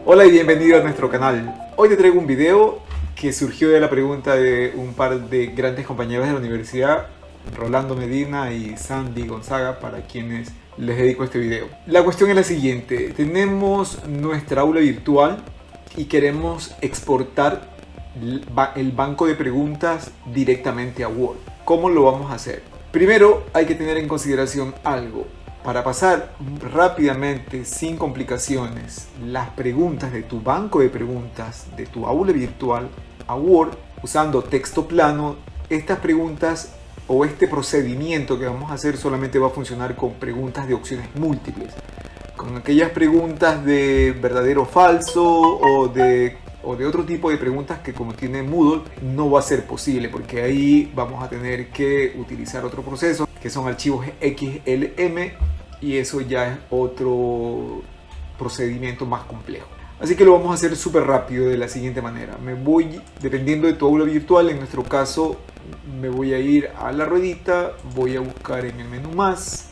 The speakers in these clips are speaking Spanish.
Hola y bienvenido a nuestro canal. Hoy te traigo un video que surgió de la pregunta de un par de grandes compañeros de la universidad, Rolando Medina y Sandy Gonzaga, para quienes les dedico este video. La cuestión es la siguiente: tenemos nuestra aula virtual y queremos exportar el banco de preguntas directamente a Word. ¿Cómo lo vamos a hacer? Primero hay que tener en consideración algo. Para pasar rápidamente, sin complicaciones, las preguntas de tu banco de preguntas de tu aula virtual a Word usando texto plano, estas preguntas o este procedimiento que vamos a hacer solamente va a funcionar con preguntas de opciones múltiples. Con aquellas preguntas de verdadero o falso o de otro tipo de preguntas que, como tiene Moodle, no va a ser posible, porque ahí vamos a tener que utilizar otro proceso que son archivos XLM, y eso ya es otro procedimiento más complejo. Así que lo vamos a hacer súper rápido de la siguiente manera. Me voy, dependiendo de tu aula virtual, en nuestro caso me voy a ir a la ruedita, voy a buscar en el menú más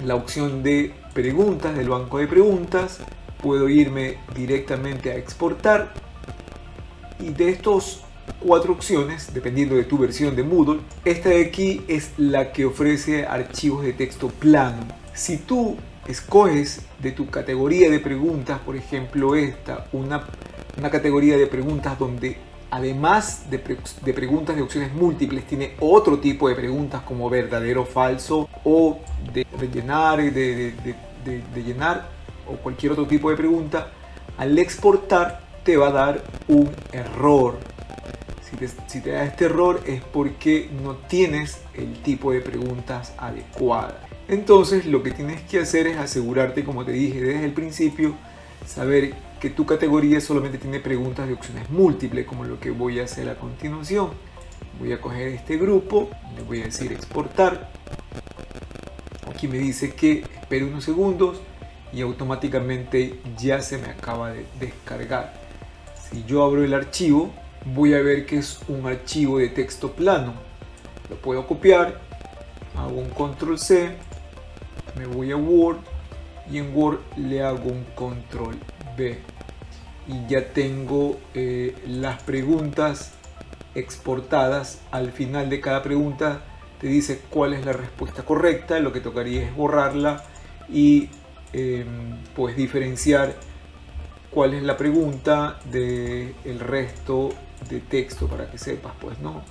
la opción de preguntas del banco de preguntas, puedo irme directamente a exportar, y de estos 4 opciones, dependiendo de tu versión de Moodle, esta de aquí es la que ofrece archivos de texto plano. Si tú escoges de tu categoría de preguntas, por ejemplo una categoría de preguntas donde además de preguntas de opciones múltiples tiene otro tipo de preguntas como verdadero o falso, o de rellenar, de llenar, o cualquier otro tipo de pregunta, al exportar te va a dar un error. Si te da este error es porque no tienes el tipo de preguntas adecuada. Entonces lo que tienes que hacer es asegurarte, como te dije desde el principio, saber que tu categoría solamente tiene preguntas de opciones múltiples, como lo que voy a hacer a continuación. Voy a coger este grupo, le voy a decir exportar. Aquí me dice que espere unos segundos y automáticamente ya se me acaba de descargar. Si yo abro el archivo, voy a ver que es un archivo de texto plano. Lo puedo copiar, hago un control C, me voy a Word y en Word le hago un control V y ya tengo las preguntas exportadas. Al final de cada pregunta te dice cuál es la respuesta correcta. Lo que tocaría es borrarla y pues diferenciar cuál es la pregunta del resto de texto, para que sepas, pues no.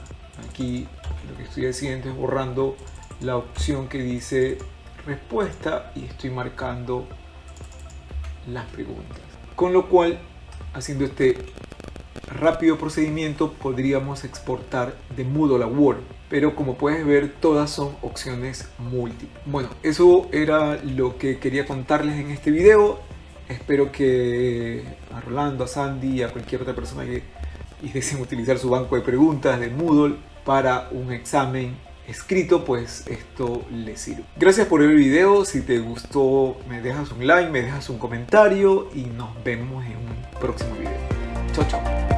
Aquí lo que estoy haciendo es borrando la opción que dice respuesta y estoy marcando las preguntas, con lo cual, haciendo este rápido procedimiento, podríamos exportar de Moodle a Word, pero como puedes ver todas son opciones múltiples. Bueno, eso era lo que quería contarles en este video. Espero que a Rolando, a Sandy y a cualquier otra persona que deseen utilizar su banco de preguntas de Moodle para un examen escrito, pues esto les sirve. Gracias por ver el video. Si te gustó, me dejas un like, me dejas un comentario y nos vemos en un próximo video. Chao, chao.